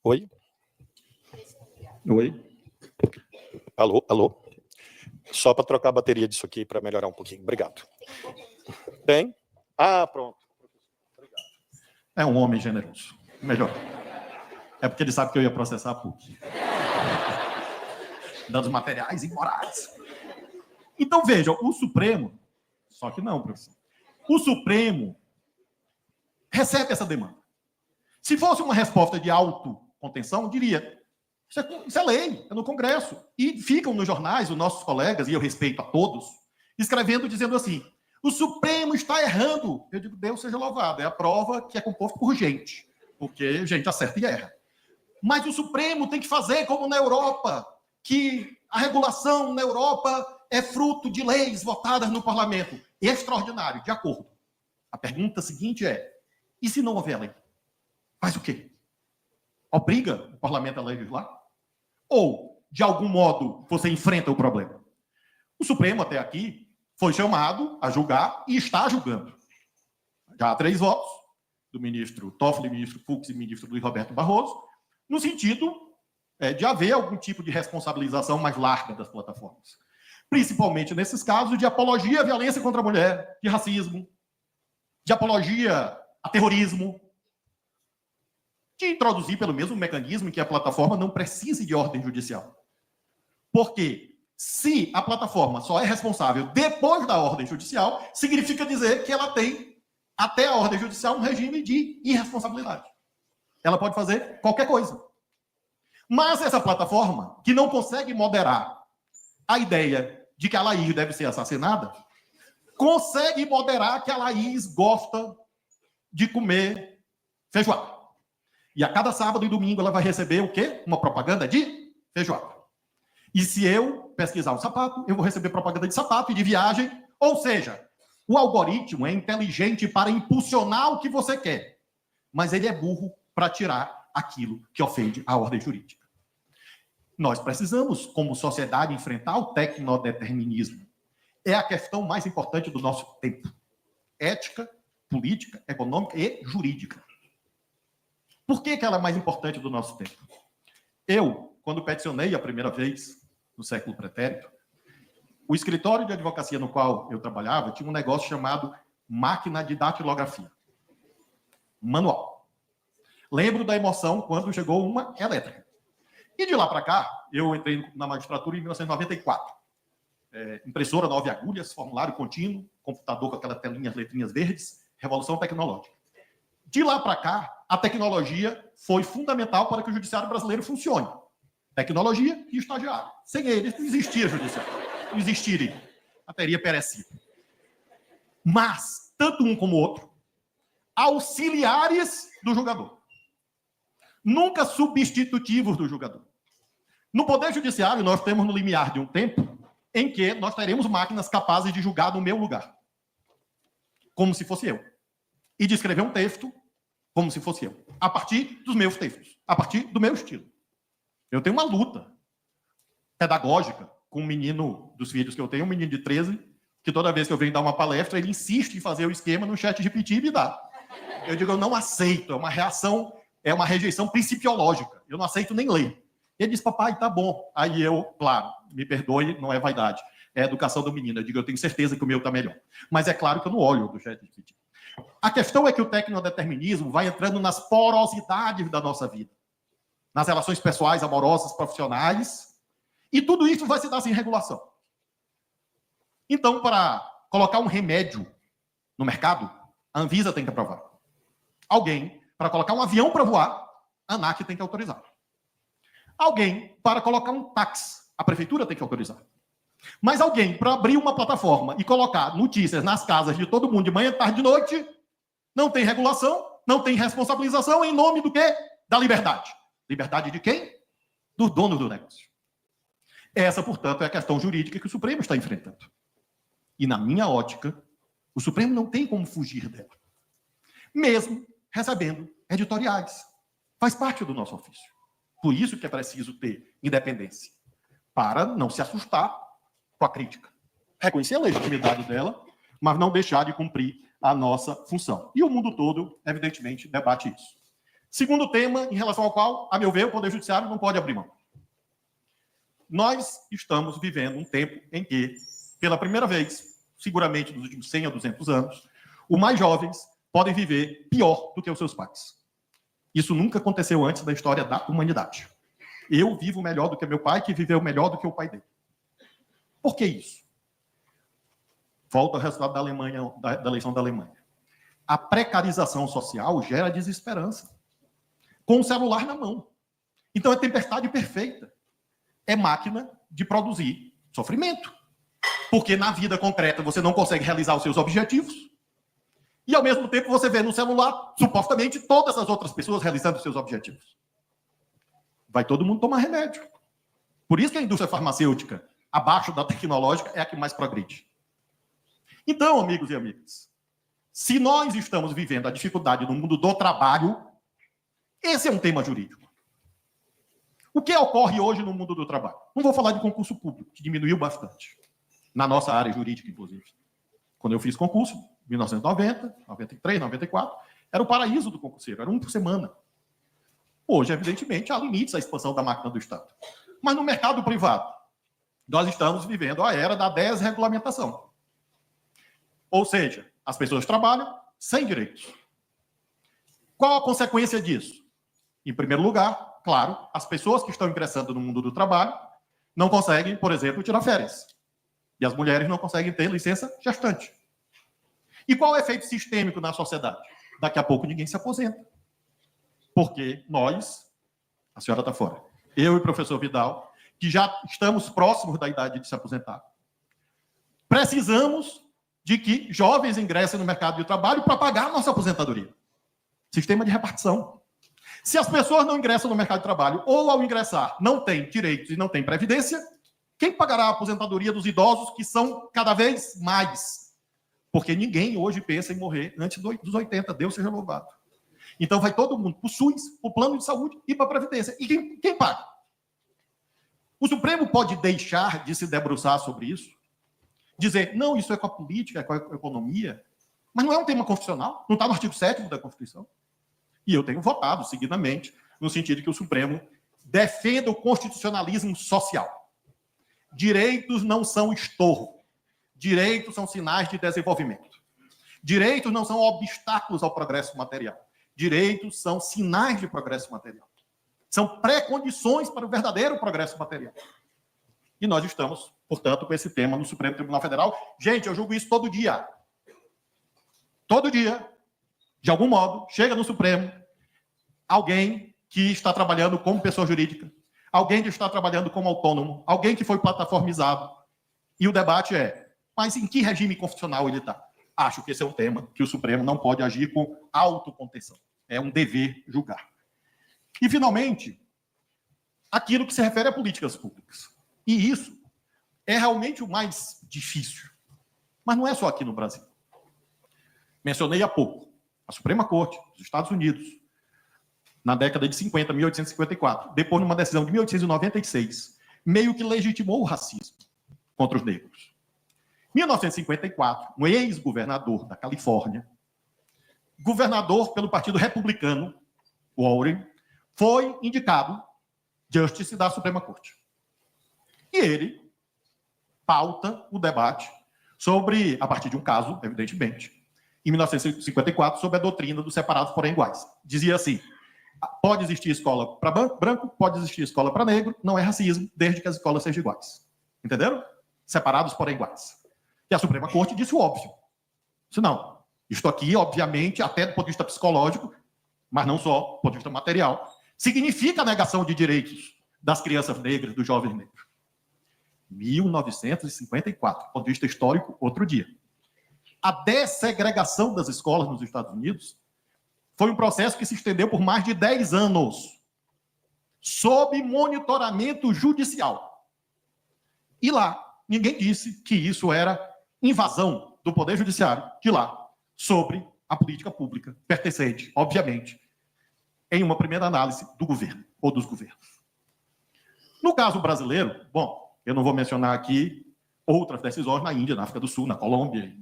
Oi. Alô. Só para trocar a bateria disso aqui, para melhorar um pouquinho. Obrigado. Tem? Ah, pronto. Obrigado. É um homem generoso. Melhor. É porque ele sabe que eu ia processar a PUC. Dados materiais imorais. Então, vejam, o Supremo... Só que não, professor. O Supremo recebe essa demanda. Se fosse uma resposta de autocontenção, diria, isso é lei, é no Congresso. E ficam nos jornais, os nossos colegas, e eu respeito a todos, escrevendo, dizendo assim, o Supremo está errando. Eu digo, Deus seja louvado, é a prova que é composto por gente, porque gente acerta e erra. Mas o Supremo tem que fazer como na Europa, que a regulação na Europa é fruto de leis votadas no parlamento. Extraordinário, de acordo. A pergunta seguinte é, e se não houver lei? Faz o quê? Obriga o parlamento a legislar? Ou, de algum modo, você enfrenta o problema? O Supremo, até aqui, foi chamado a julgar e está julgando. Já há 3 votos, do ministro Toffoli, ministro Fux e ministro Luiz Roberto Barroso, no sentido de haver algum tipo de responsabilização mais larga das plataformas. Principalmente nesses casos de apologia à violência contra a mulher, de racismo, de apologia a terrorismo, de introduzir pelo mesmo mecanismo em que a plataforma não precise de ordem judicial. Porque se a plataforma só é responsável depois da ordem judicial, significa dizer que ela tem, até a ordem judicial, um regime de irresponsabilidade. Ela pode fazer qualquer coisa. Mas essa plataforma, que não consegue moderar a ideia de que a Laís deve ser assassinada, consegue moderar que a Laís gosta de comer feijoada. E a cada sábado e domingo ela vai receber o quê? Uma propaganda de feijoada. E se eu pesquisar um sapato, eu vou receber propaganda de sapato e de viagem. Ou seja, o algoritmo é inteligente para impulsionar o que você quer, mas ele é burro para tirar aquilo que ofende a ordem jurídica. Nós precisamos, como sociedade, enfrentar o tecnodeterminismo. É a questão mais importante do nosso tempo. Ética, política, econômica e jurídica. Por que ela é mais importante do nosso tempo? Eu, quando peticionei a primeira vez, no século pretérito, o escritório de advocacia no qual eu trabalhava tinha um negócio chamado máquina de datilografia. Manual. Lembro da emoção quando chegou uma elétrica. E de lá para cá, eu entrei na magistratura em 1994. Impressora 9 agulhas, formulário contínuo, computador com aquela telinha, letrinhas verdes, revolução tecnológica. De lá para cá, a tecnologia foi fundamental para que o judiciário brasileiro funcione. Tecnologia e estagiário. Sem eles, não existia judiciário. Não existiria. A teria perecido. Mas, tanto um como o outro, auxiliares do julgador. Nunca substitutivos do julgador. No Poder Judiciário, nós temos no limiar de um tempo em que nós teremos máquinas capazes de julgar no meu lugar. Como se fosse eu. E de escrever um texto como se fosse eu. A partir dos meus textos. A partir do meu estilo. Eu tenho uma luta pedagógica com um menino dos filhos que eu tenho, um menino de 13, que toda vez que eu venho dar uma palestra, ele insiste em fazer o esquema no ChatGPT e me dá. Eu digo, eu não aceito, é uma reação, é uma rejeição principiológica. Eu não aceito nem ler. Ele diz, papai, tá bom. Aí eu, claro, me perdoe, não é vaidade. É a educação do menino. Eu digo, eu tenho certeza que o meu tá melhor. Mas é claro que eu não olho do ChatGPT. A questão é que o tecnodeterminismo vai entrando nas porosidades da nossa vida. nas relações pessoais, amorosas, profissionais, e tudo isso vai se dar sem regulação. Então, para colocar um remédio no mercado, a Anvisa tem que aprovar. Alguém, para colocar um avião para voar, a ANAC tem que autorizar. Alguém, para colocar um táxi, a prefeitura tem que autorizar. Mas alguém, para abrir uma plataforma e colocar notícias nas casas de todo mundo de manhã, tarde, de noite, não tem regulação, não tem responsabilização, em nome do quê? Da liberdade. Liberdade de quem? Do dono do negócio. Essa, portanto, é a questão jurídica que o Supremo está enfrentando. E, na minha ótica, o Supremo não tem como fugir dela. Mesmo recebendo editoriais. Faz parte do nosso ofício. Por isso que é preciso ter independência. Para não se assustar com a crítica. Reconhecer a legitimidade dela, mas não deixar de cumprir a nossa função. E o mundo todo, evidentemente, debate isso. Segundo tema, em relação ao qual, a meu ver, o Poder Judiciário não pode abrir mão. Nós estamos vivendo um tempo em que, pela primeira vez, seguramente nos últimos 100 a 200 anos, os mais jovens podem viver pior do que os seus pais. Isso nunca aconteceu antes da história da humanidade. Eu vivo melhor do que meu pai, que viveu melhor do que o pai dele. Por que isso? Volta ao resultado da Alemanha, da eleição da Alemanha. A precarização social gera desesperança. Com o celular na mão. Então é tempestade perfeita. É máquina de produzir sofrimento. Porque na vida concreta você não consegue realizar os seus objetivos. E ao mesmo tempo você vê no celular, supostamente, todas as outras pessoas realizando os seus objetivos. Vai todo mundo tomar remédio. Por isso que a indústria farmacêutica, abaixo da tecnológica, é a que mais progride. Então, amigos e amigas, se nós estamos vivendo a dificuldade no mundo do trabalho, esse é um tema jurídico. O que ocorre hoje no mundo do trabalho? Não vou falar de concurso público, que diminuiu bastante. Na nossa área jurídica, inclusive. Quando eu fiz concurso, 1990, 93, 94, era o paraíso do concurseiro, era um por semana. Hoje, evidentemente, há limites à expansão da máquina do Estado. Mas no mercado privado, nós estamos vivendo a era da desregulamentação. Ou seja, as pessoas trabalham sem direitos. Qual a consequência disso? Em primeiro lugar, claro, as pessoas que estão ingressando no mundo do trabalho não conseguem, por exemplo, tirar férias. E as mulheres não conseguem ter licença gestante. E qual é o efeito sistêmico na sociedade? Daqui a pouco ninguém se aposenta. Porque nós, a senhora está fora, eu e o professor Vidal, que já estamos próximos da idade de se aposentar, precisamos de que jovens ingressem no mercado de trabalho para pagar a nossa aposentadoria. Sistema de repartição. Se as pessoas não ingressam no mercado de trabalho, ou ao ingressar não têm direitos e não têm previdência, quem pagará a aposentadoria dos idosos, que são cada vez mais? Porque ninguém hoje pensa em morrer antes dos 80, Deus seja louvado. Então vai todo mundo para o SUS, para o plano de saúde e para a Previdência. E quem paga? O Supremo pode deixar de se debruçar sobre isso? Dizer, não, isso é com a política, é com a economia, mas não é um tema constitucional, não está no artigo 7º da Constituição. E eu tenho votado seguidamente no sentido de que o Supremo defenda o constitucionalismo social. Direitos não são estorvo. Direitos são sinais de desenvolvimento. Direitos não são obstáculos ao progresso material. Direitos são sinais de progresso material. São pré-condições para o verdadeiro progresso material. E nós estamos, portanto, com esse tema no Supremo Tribunal Federal. Gente, eu julgo isso todo dia. Todo dia, de algum modo, chega no Supremo alguém que está trabalhando como pessoa jurídica, alguém que está trabalhando como autônomo, alguém que foi plataformizado. E o debate é, mas em que regime constitucional ele está? Acho que esse é um tema que o Supremo não pode agir com autocontenção. É um dever julgar. E, finalmente, aquilo que se refere a políticas públicas. E isso é realmente o mais difícil. Mas não é só aqui no Brasil. Mencionei há pouco a Suprema Corte dos Estados Unidos, na década de 50, 1854, depois numa decisão de 1896, meio que legitimou o racismo contra os negros. Em 1954, um ex-governador da Califórnia, governador pelo Partido Republicano, Warren, foi indicado justice da Suprema Corte. E ele pauta o debate sobre, a partir de um caso, evidentemente, em 1954, sobre a doutrina dos separados porém iguais. Dizia assim, Pode existir escola para branco, pode existir escola para negro, não é racismo, desde que as escolas sejam iguais. Entenderam? Separados, porém iguais. E a Suprema Corte disse o óbvio. Disse, não, isto aqui, obviamente, até do ponto de vista psicológico, mas não só do ponto de vista material, significa a negação de direitos das crianças negras, dos jovens negros. 1954, do ponto de vista histórico, outro dia. A dessegregação das escolas nos Estados Unidos foi um processo que se estendeu por mais de 10 anos, sob monitoramento judicial. E lá, ninguém disse que isso era invasão do Poder Judiciário de lá sobre a política pública pertencente, obviamente, em uma primeira análise do governo ou dos governos. No caso brasileiro, bom, eu não vou mencionar aqui outras decisões na Índia, na África do Sul, na Colômbia,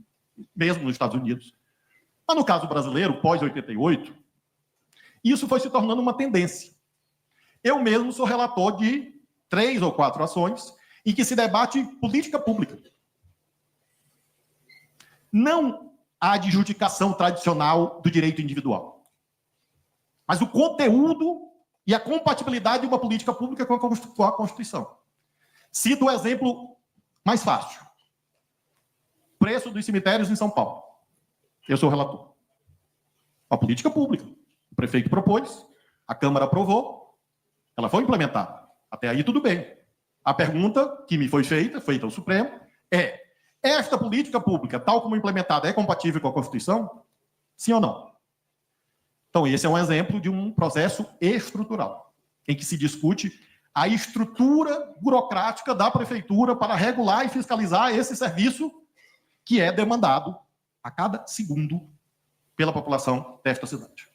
mesmo nos Estados Unidos. Mas no caso brasileiro, pós-88, isso foi se tornando uma tendência. Eu mesmo sou relator de 3 ou 4 ações em que se debate política pública. Não a adjudicação tradicional do direito individual, mas o conteúdo e a compatibilidade de uma política pública com a Constituição. Cito o exemplo mais fácil. Preço dos cemitérios em São Paulo. Eu sou o relator. A política pública. O prefeito propôs, a Câmara aprovou, ela foi implementada. Até aí tudo bem. A pergunta que me foi feita ao Supremo, é: esta política pública, tal como implementada, é compatível com a Constituição? Sim ou não? Então, esse é um exemplo de um processo estrutural, em que se discute a estrutura burocrática da prefeitura para regular e fiscalizar esse serviço que é demandado a cada segundo pela população desta cidade.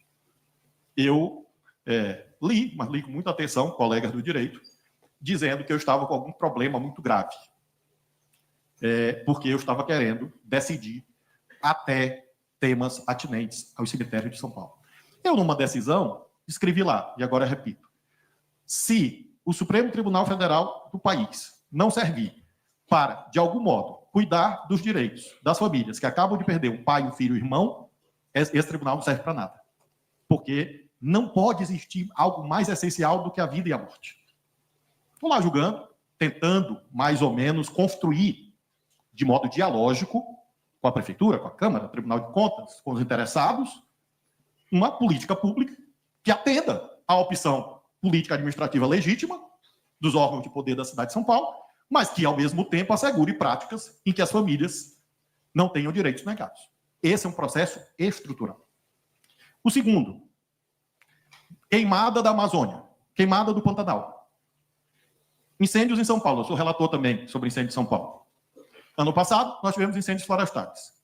Eu li, mas li com muita atenção, colegas do direito, dizendo que eu estava com algum problema muito grave, porque eu estava querendo decidir até temas atinentes aos cemitérios de São Paulo. Eu, numa decisão, escrevi lá, e agora repito: se o Supremo Tribunal Federal do país não servir para, de algum modo, cuidar dos direitos das famílias que acabam de perder um pai, um filho, um irmão, esse tribunal não serve para nada. Porque não pode existir algo mais essencial do que a vida e a morte. Estou lá julgando, tentando, mais ou menos, construir, de modo dialógico, com a Prefeitura, com a Câmara, o Tribunal de Contas, com os interessados, uma política pública que atenda à opção política administrativa legítima dos órgãos de poder da cidade de São Paulo, mas que, ao mesmo tempo, assegure práticas em que as famílias não tenham direitos negados. Esse é um processo estrutural. O segundo, queimada da Amazônia, queimada do Pantanal. Incêndios em São Paulo, eu sou relator também sobre incêndios em São Paulo. Ano passado, nós tivemos incêndios florestais.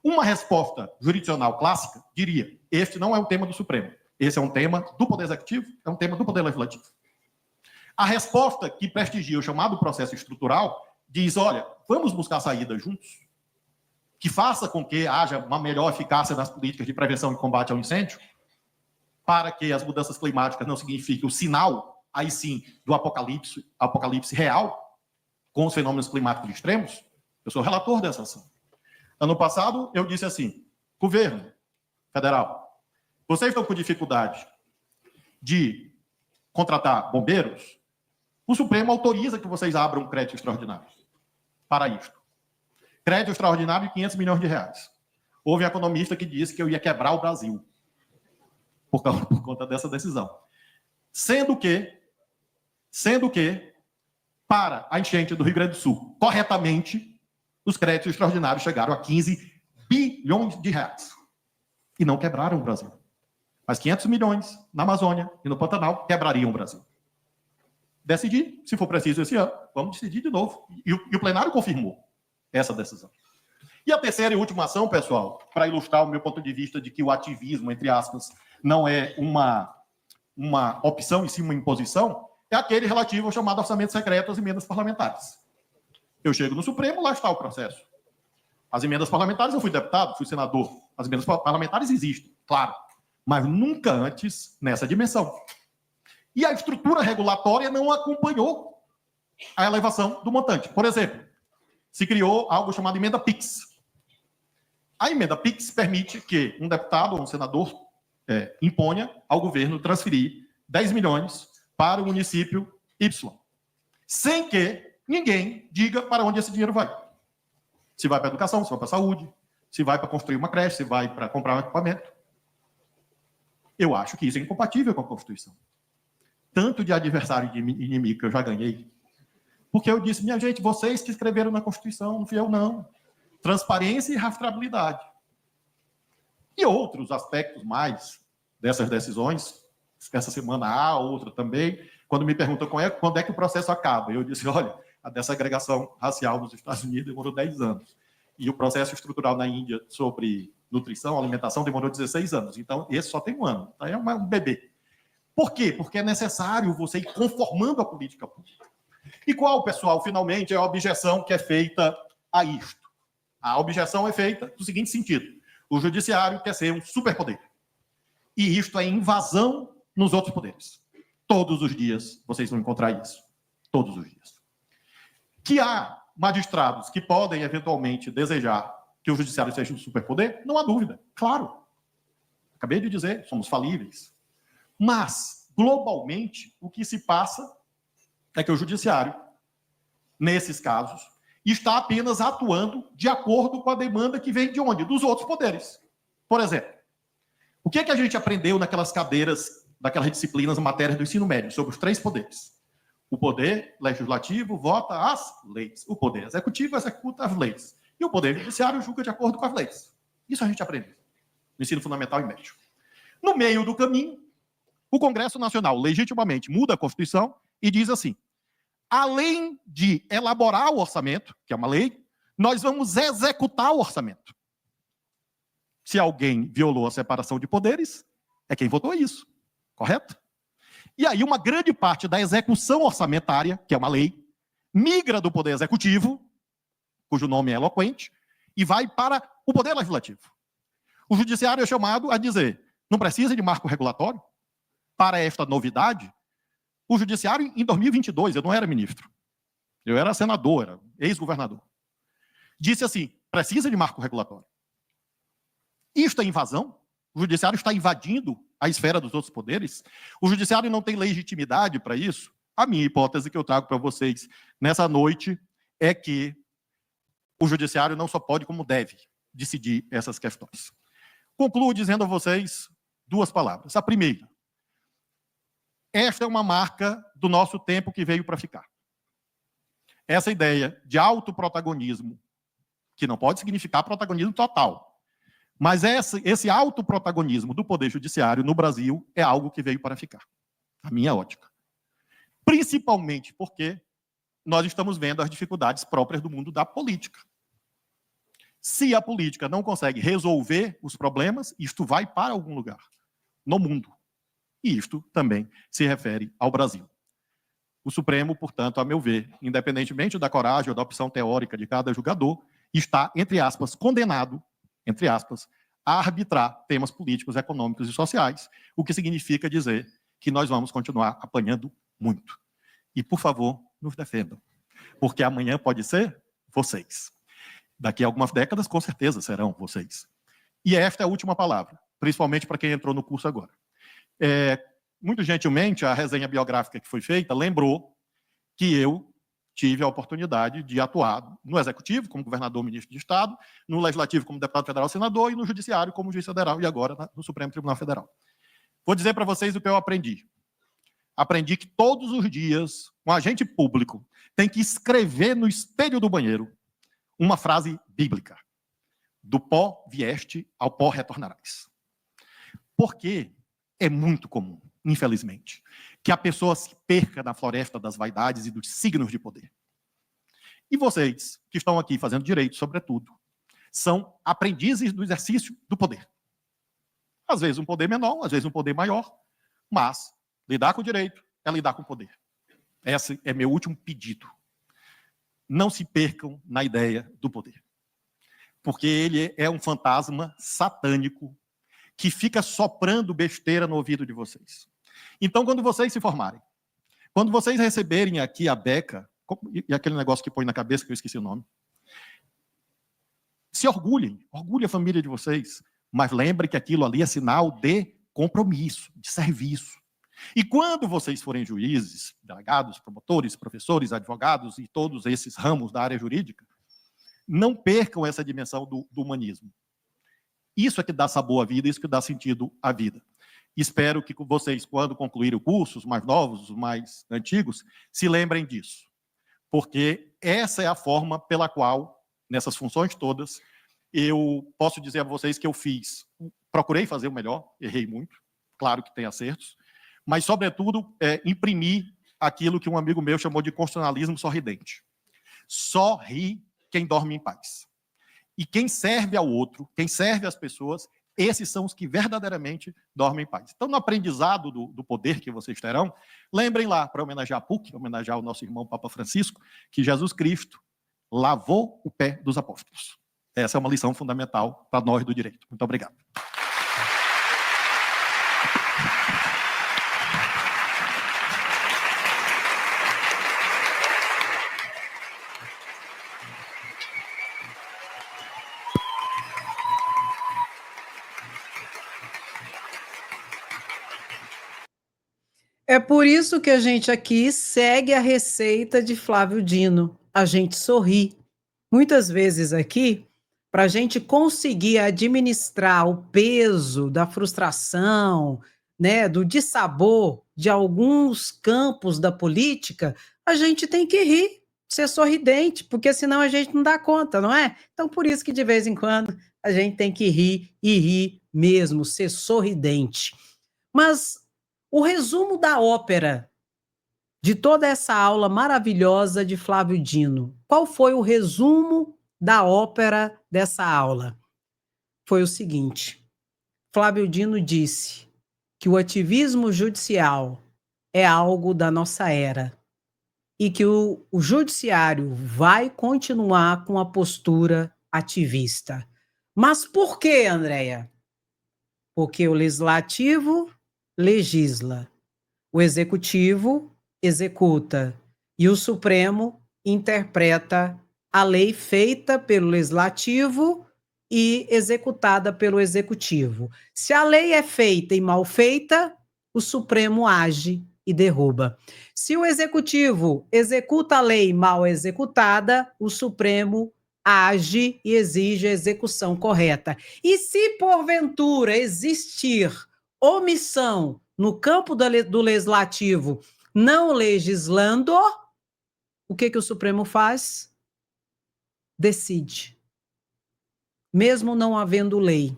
Uma resposta jurisdicional clássica diria: este não é um tema do Supremo, esse é um tema do Poder Executivo, é um tema do Poder Legislativo. A resposta que prestigia o chamado processo estrutural diz: olha, vamos buscar saídas juntos, que faça com que haja uma melhor eficácia nas políticas de prevenção e combate ao incêndio, para que as mudanças climáticas não signifiquem o sinal, aí sim, do apocalipse real, com os fenômenos climáticos extremos. Eu sou relator dessa ação. Ano passado, eu disse assim: governo federal, vocês estão com dificuldade de contratar bombeiros? O Supremo autoriza que vocês abram um crédito extraordinário para isto. Crédito extraordinário de 500 milhões de reais. Houve um economista que disse que eu ia quebrar o Brasil por conta dessa decisão. Sendo que, para a enchente do Rio Grande do Sul, corretamente, os créditos extraordinários chegaram a 15 bilhões de reais. E não quebraram o Brasil. Mas 500 milhões na Amazônia e no Pantanal quebrariam o Brasil. Decidi, se for preciso esse ano, vamos decidir de novo. E o plenário confirmou essa decisão. E a terceira e última ação, pessoal, para ilustrar o meu ponto de vista de que o ativismo, entre aspas, não é uma opção e sim uma imposição, é aquele relativo ao chamado orçamento secreto às emendas parlamentares. Eu chego no Supremo, lá está o processo. As emendas parlamentares, eu fui deputado, fui senador. As emendas parlamentares existem, claro, mas nunca antes nessa dimensão. E a estrutura regulatória não acompanhou a elevação do montante. Por exemplo, se criou algo chamado emenda PIX. A emenda PIX permite que um deputado ou um senador imponha ao governo transferir 10 milhões para o município Y, sem que ninguém diga para onde esse dinheiro vai. Se vai para a educação, se vai para a saúde, se vai para construir uma creche, se vai para comprar um equipamento. Eu acho que isso é incompatível com a Constituição. Tanto de adversário e de inimigo que eu já ganhei, porque eu disse, minha gente, vocês que escreveram na Constituição, não fui eu, não. Transparência e rastreabilidade. E outros aspectos mais dessas decisões, essa semana há, outra também, quando me perguntam quando é que o processo acaba, eu disse, olha, a desagregação racial nos Estados Unidos demorou 10 anos. E o processo estrutural na Índia sobre nutrição, alimentação, demorou 16 anos. Então, esse só tem um ano. Então, é um bebê. Por quê? Porque é necessário você ir conformando a política pública. E qual, pessoal, finalmente, é a objeção que é feita a isto? A objeção é feita no seguinte sentido. O judiciário quer ser um superpoder. E isto é invasão nos outros poderes. Todos os dias vocês vão encontrar isso. Todos os dias. Que há magistrados que podem, eventualmente, desejar que o judiciário seja um superpoder, não há dúvida. Claro. Acabei de dizer, somos falíveis. Mas, globalmente, o que se passa é que o judiciário, nesses casos, está apenas atuando de acordo com a demanda que vem de onde? Dos outros poderes. Por exemplo, o que é que a gente aprendeu naquelas cadeiras, daquelas disciplinas, matérias do ensino médio, sobre os 3 poderes? O poder legislativo vota as leis. O poder executivo executa as leis. E o poder judiciário julga de acordo com as leis. Isso a gente aprendeu no ensino fundamental e médio. No meio do caminho, o Congresso Nacional legitimamente muda a Constituição e diz assim: além de elaborar o orçamento, que é uma lei, nós vamos executar o orçamento. Se alguém violou a separação de poderes, é quem votou isso, correto? E aí uma grande parte da execução orçamentária, que é uma lei, migra do poder executivo, cujo nome é eloquente, e vai para o poder legislativo. O judiciário é chamado a dizer, não precisa de marco regulatório para esta novidade. O judiciário, em 2022, eu não era ministro, eu era senador, era ex-governador, disse assim, precisa de marco regulatório. Isto é invasão? O judiciário está invadindo a esfera dos outros poderes? O judiciário não tem legitimidade para isso? A minha hipótese que eu trago para vocês nessa noite é que o judiciário não só pode, como deve, decidir essas questões. Concluo dizendo a vocês 2 palavras. A primeira, esta é uma marca do nosso tempo que veio para ficar. Essa ideia de autoprotagonismo, que não pode significar protagonismo total, mas esse autoprotagonismo do Poder Judiciário no Brasil é algo que veio para ficar, a minha ótica. Principalmente porque nós estamos vendo as dificuldades próprias do mundo da política. Se a política não consegue resolver os problemas, isto vai para algum lugar no mundo. E isto também se refere ao Brasil. O Supremo, portanto, a meu ver, independentemente da coragem ou da opção teórica de cada julgador, está, entre aspas, condenado, entre aspas, a arbitrar temas políticos, econômicos e sociais, o que significa dizer que nós vamos continuar apanhando muito. E, por favor, nos defendam, porque amanhã pode ser vocês. Daqui a algumas décadas, com certeza, serão vocês. E esta é a última palavra, principalmente para quem entrou no curso agora. Muito gentilmente, a resenha biográfica que foi feita lembrou que eu tive a oportunidade de atuar no Executivo, como governador, ministro de Estado, no Legislativo, como deputado federal, senador, e no Judiciário, como juiz federal, e agora no Supremo Tribunal Federal. Vou dizer para vocês o que eu aprendi. Aprendi que todos os dias um agente público tem que escrever no espelho do banheiro uma frase bíblica. Do pó vieste, ao pó retornarás. Porque é muito comum, infelizmente, que a pessoa se perca na floresta das vaidades e dos signos de poder. E vocês, que estão aqui fazendo direito, sobretudo, são aprendizes do exercício do poder. Às vezes um poder menor, às vezes um poder maior, mas lidar com o direito é lidar com o poder. Esse é meu último pedido. Não se percam na ideia do poder. Porque ele é um fantasma satânico que fica soprando besteira no ouvido de vocês. Então, quando vocês se formarem, quando vocês receberem aqui a beca, e aquele negócio que põe na cabeça, que eu esqueci o nome, se orgulhem, orgulhem a família de vocês, mas lembrem que aquilo ali é sinal de compromisso, de serviço. E quando vocês forem juízes, delegados, promotores, professores, advogados e todos esses ramos da área jurídica, não percam essa dimensão do humanismo. Isso é que dá sabor à vida, isso que dá sentido à vida. Espero que vocês, quando concluírem o curso, os mais novos, os mais antigos, se lembrem disso. Porque essa é a forma pela qual, nessas funções todas, eu posso dizer a vocês que eu procurei fazer o melhor, errei muito, claro que tem acertos, mas, sobretudo, imprimir aquilo que um amigo meu chamou de constitucionalismo sorridente. Só ri quem dorme em paz. E quem serve ao outro, quem serve às pessoas, esses são os que verdadeiramente dormem em paz. Então, no aprendizado do poder que vocês terão, lembrem lá, para homenagear a PUC, homenagear o nosso irmão Papa Francisco, que Jesus Cristo lavou o pé dos apóstolos. Essa é uma lição fundamental para nós do direito. Muito obrigado. É por isso que a gente aqui segue a receita de Flávio Dino. A gente sorri. Muitas vezes aqui, para a gente conseguir administrar o peso da frustração, né, do dissabor de alguns campos da política, a gente tem que rir, ser sorridente, porque senão a gente não dá conta, não é? Então, por isso que de vez em quando a gente tem que rir e rir mesmo, ser sorridente. Mas o resumo da ópera de toda essa aula maravilhosa de Flávio Dino, qual foi o resumo da ópera dessa aula? Foi o seguinte: Flávio Dino disse que o ativismo judicial é algo da nossa era e que o judiciário vai continuar com a postura ativista. Mas por quê, Andréia? Porque o legislativo legisla, o executivo executa e o Supremo interpreta a lei feita pelo legislativo e executada pelo executivo. Se a lei é feita e mal feita, o Supremo age e derruba. Se o executivo executa a lei mal executada, o Supremo age e exige a execução correta. E se porventura existir omissão no campo do legislativo não legislando, o que o Supremo faz? Decide. Mesmo não havendo lei,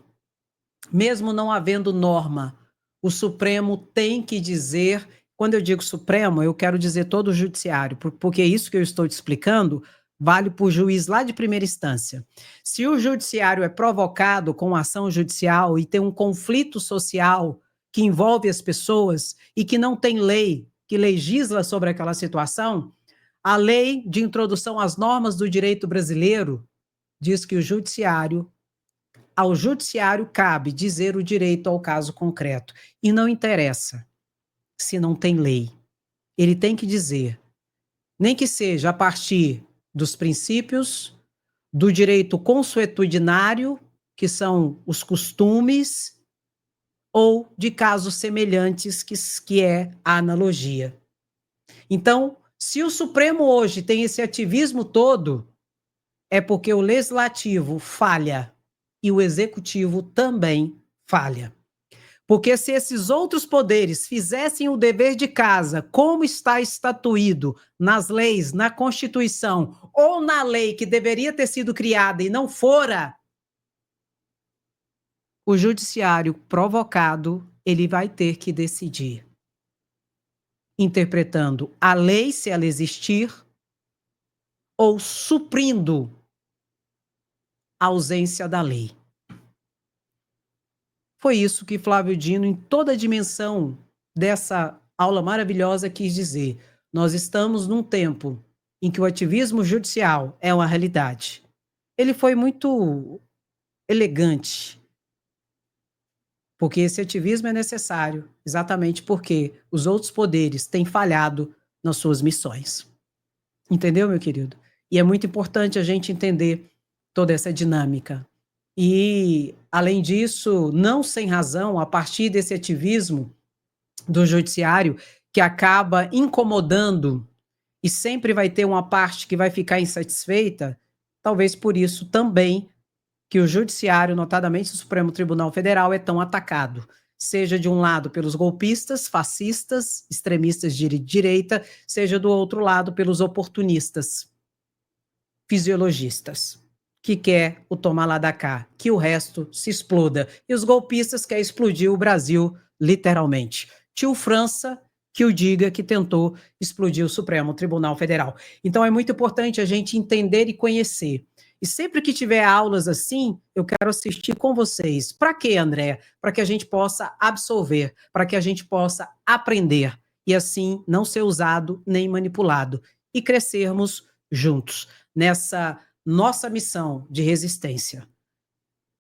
mesmo não havendo norma, o Supremo tem que dizer, quando eu digo Supremo, eu quero dizer todo o judiciário, porque isso que eu estou te explicando vale para o juiz lá de primeira instância. Se o judiciário é provocado com ação judicial e tem um conflito social que envolve as pessoas e que não tem lei que legisla sobre aquela situação, a lei de introdução às normas do direito brasileiro diz que ao judiciário cabe dizer o direito ao caso concreto. E não interessa se não tem lei. Ele tem que dizer, nem que seja a partir dos princípios do direito consuetudinário, que são os costumes, ou de casos semelhantes, que é a analogia. Então, se o Supremo hoje tem esse ativismo todo, é porque o legislativo falha e o executivo também falha. Porque se esses outros poderes fizessem o dever de casa, como está estatuído nas leis, na Constituição, ou na lei que deveria ter sido criada e não fora, o judiciário provocado, ele vai ter que decidir, interpretando a lei, se ela existir, ou suprindo a ausência da lei. Foi isso que Flávio Dino, em toda a dimensão dessa aula maravilhosa, quis dizer. Nós estamos num tempo em que o ativismo judicial é uma realidade. Ele foi muito elegante, porque esse ativismo é necessário, exatamente porque os outros poderes têm falhado nas suas missões. Entendeu, meu querido? E é muito importante a gente entender toda essa dinâmica. E, além disso, não sem razão, a partir desse ativismo do judiciário, que acaba incomodando e sempre vai ter uma parte que vai ficar insatisfeita, talvez por isso também que o judiciário, notadamente o Supremo Tribunal Federal, é tão atacado, seja de um lado pelos golpistas, fascistas, extremistas de direita, seja do outro lado pelos oportunistas, fisiologistas, que quer o tomar lá da cá, que o resto se exploda. E os golpistas querem explodir o Brasil, literalmente. Tio França, que o diga, que tentou explodir o Supremo Tribunal Federal. Então é muito importante a gente entender e conhecer. E sempre que tiver aulas assim, eu quero assistir com vocês. Para quê, André? Para que a gente possa absorver, para que a gente possa aprender e assim não ser usado nem manipulado e crescermos juntos nessa nossa missão de resistência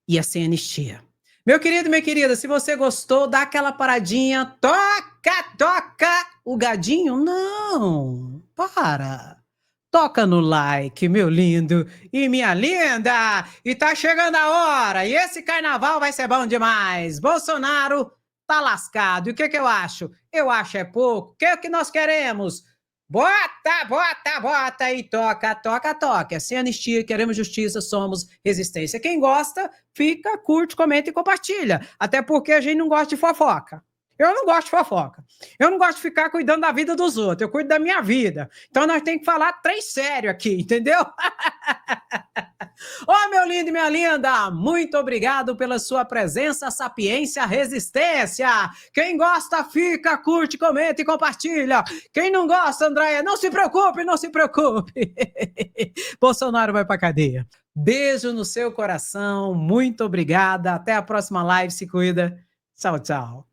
e a sem anistia. Meu querido, minha querida, se você gostou, dá aquela paradinha, toca o gadinho. Não, para. Toca no like, meu lindo e minha linda. E tá chegando a hora. E esse carnaval vai ser bom demais. Bolsonaro tá lascado. E o que eu acho? Eu acho é pouco. O que é que nós queremos? Bota e toca. Sem anistia, queremos justiça, somos resistência. Quem gosta, fica, curte, comenta e compartilha. Até porque a gente não gosta de fofoca. Eu não gosto de fofoca. Eu não gosto de ficar cuidando da vida dos outros. Eu cuido da minha vida. Então nós temos que falar três sério aqui, entendeu? Ô, meu lindo e minha linda, muito obrigado pela sua presença, sapiência, resistência. Quem gosta, fica, curte, comenta e compartilha. Quem não gosta, Andréia, não se preocupe. Bolsonaro vai pra cadeia. Beijo no seu coração, muito obrigada. Até a próxima live, se cuida. Tchau, tchau.